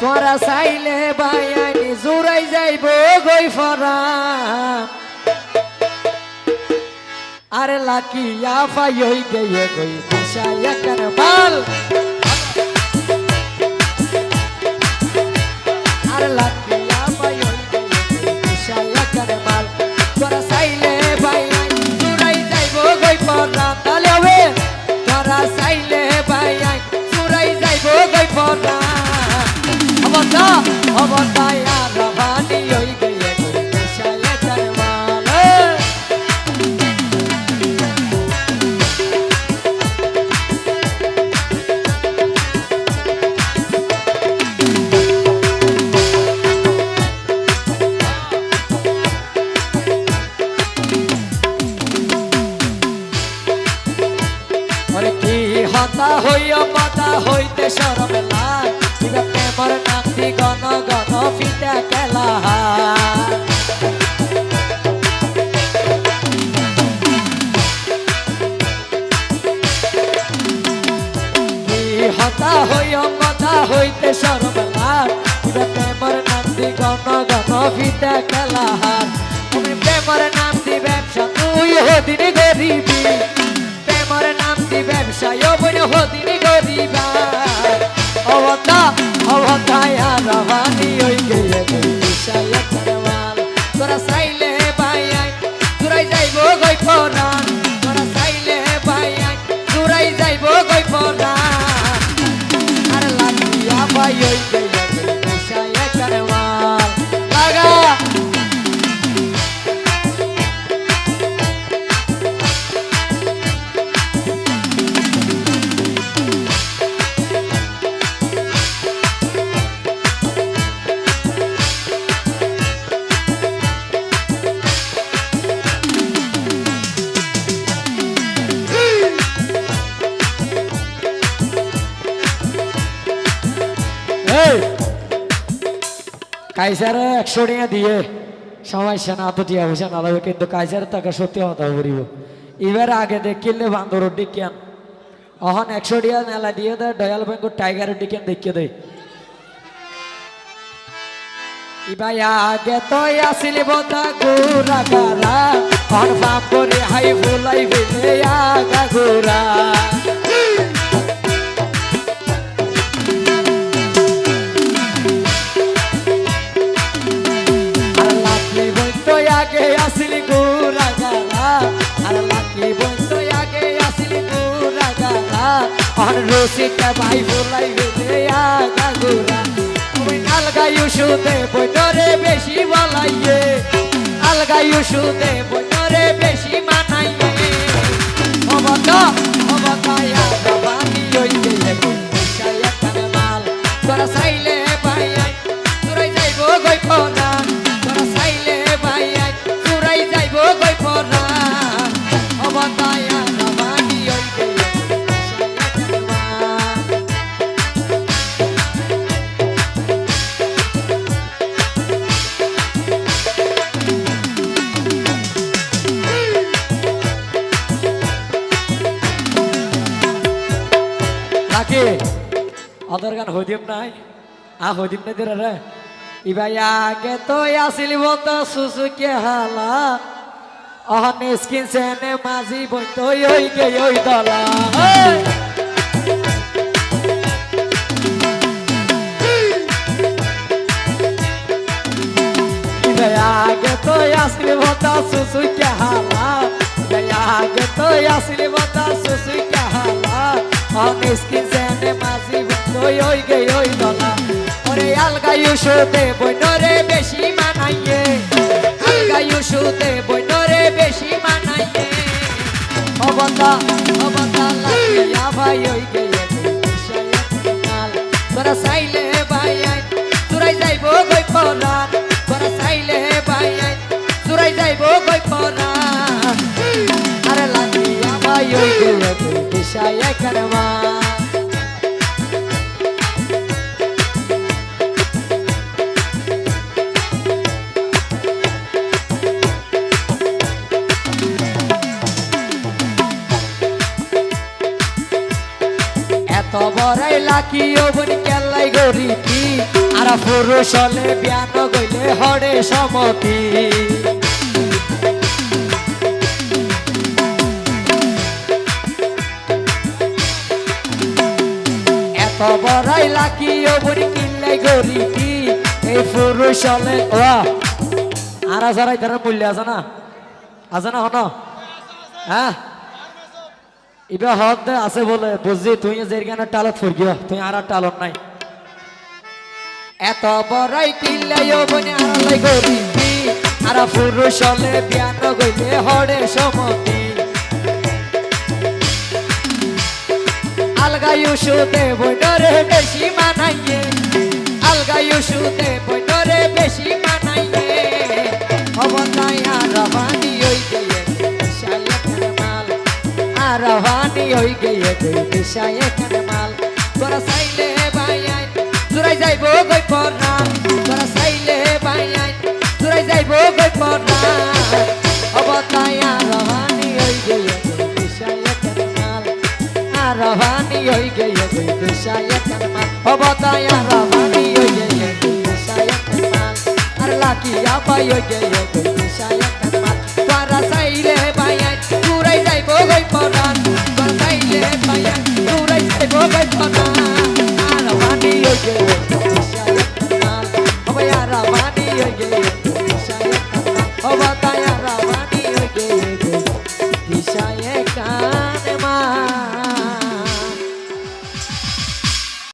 তোরা চাইলে বাইয়ানি জোরাই যাইব গই ফরা আরে লাকিয়া ফাইই গয়ে গই দিশায়া কারবাল আরে লাকিয়া ফাইই গয়ে দিশায়া কারবাল তোরা চাইলে বাইয়ানি জোরাই যাইব গই ফরা তালে হবে তোরা চাইলে বাইয়ানি জোরাই যাইব গই ফরা অবতায়া রবানি হই গয়ে গই দিশায়া কারবাল হতা হইয়া মাতা হইতে শরমে লাগ দিবা প্রেমর নাতি গণ গণ ফিতা খেলা হতা হইয়া মাতা হইতে শরমে লাগ দিবা প্রেমর নাতি গণ গণ ফিতা খেলা তুমি প্রেমর নাম দি ব্যবসা তুই হদিন গরিবি প্রেমর নাম দি ব্যবসায় বই হদিন গরিবা অবতায়া রবানি হই গয়ে গই দিশায়া কারবাল তোরা চাইলে বাইয়াই জোরাই যাইব গই ফরান তোরা চাইলে বাইয়াই জোরাই যাইব গই ফরান আর লাকিয়া বাই হই গয়ে গই দিশায়া কারবাল লাগা কাইসারে 100 টাকা দিয়ে সমস্যা না তো টিয়া পয়সা না লাগবে কিন্তু কাইসারের টাকা সত্যি হতে পড়িব এবার আগে দেখিলে বান্দর ডিকেন অহন 100 টাকা নেলা দিয়ে দেয় ডয়াল ব্যাংক টাইগারের ডিকেন দেখিয়ে দেয় ইবাই আগে তো আসিলি বতা গুরা গারা অন ফাম করে হাই ফুলাই বেলে আগা গুরা আগে আসিলি গুরা গালা আর লাকি বন্ধু আগে আসিলি গুরা গালা আর রসিকা ভাই ফুলাই বেলে আগা গুরা তুমি আলগা ইউসুদে বইনরে বেশি বলাইয়ে আলগা ইউসুদে বইনরে বেশি মানাইয়ে অবতায়া রবানি হই গয়ে গই দিশায়া কারবাল তোরা চাইলে বাইয়াই তোরাই যাইব গই ফরান তোরা চাইলে বাইয়াই তোরাই যাইব গই ফরান অবতায়া রবানি হই গয়ে গই দিশায়া কারবাল লাকি অদর গান হইদিম নাই হইদিম নাই দিরা রে ইবাই আগে তো আসিলি বলতো সুসুকে হালা অহন স্কিন সেনে মাঝি বইতো ওই গে ওই দলা ইবাই আগে তো আসিলি বলতো সুসুকে হালা ইবাই আগে তো আসিলি বলতো সুসুকে হালা অহন স্কিন সেনে মাঝি বইতো ওই গে ওই দলা ওরে আলগা ইউসুদে বইনরে বেশি মানাইয়ে আলগা ইউসুদে বইনরে বেশি মানাইয়ে অবতা লাকিয়া ভাই হই গয়ে গই দিশায়া কারবাল তোরা চাইলে বাইয়াই তোরাই যাইব গই ফরান তোরা চাইলে বাইয়াই তোরাই যাইব গই ফরান আরে লাকিয়া ভাই হই গয়ে গই দিশায়া কারবাল বড়াই লাকি ওবন কেলাই গরিবি আর পুরুষ হলে বিয়ান গইলে হরে সমতি এত বড়াই লাকি ওবন কিনলাই গরিবি এই পুরুষ হলে আর যারা ইধার মূল্য আছে না হন হ্যাঁ এবার হদ আছে বলে বুঝছি তুই যে টালত ফুরগিয়া তুই আর টালত নাই এত বড়াই কিনলাই ওবনে আড়ালাই গরিবি আর পুরুষ হলে বিয়ান গইলে হরে সমতি আলগা ইউসুতে বইনরে বেশি মানাইয়ে আলগা ইউসুতে বইনরে বেশি মানাইয়ে অবতাই আর বানি হই গিয়ে শায়কের মাল আর বানি হই গিয়ে শায়কের মাল তোরা চাইলে বাইয়াই তোরাই যাইব গই পড়া তোরা চাইলে বাইয়াই তোরাই যাইব গই পড়া অবতাই আর বানি হই গিয়ে শায়কের মাল আর বানি হই গিয়ে শায়কের মাল অবতাই আর বানি হই গিয়ে শায়কের মাল আর লাকি আপাই হই গিয়ে শায়কের মাল তোরা চাইলে বাইয়াই তোরাই যাইব গই পড়া তোরা চাইলে বাইয়াই তোরাই যাইব গই পড়া আর বানি হই গিয়ে শায়কের মাল ওই আর বানি হই গিয়ে শায়কের মাল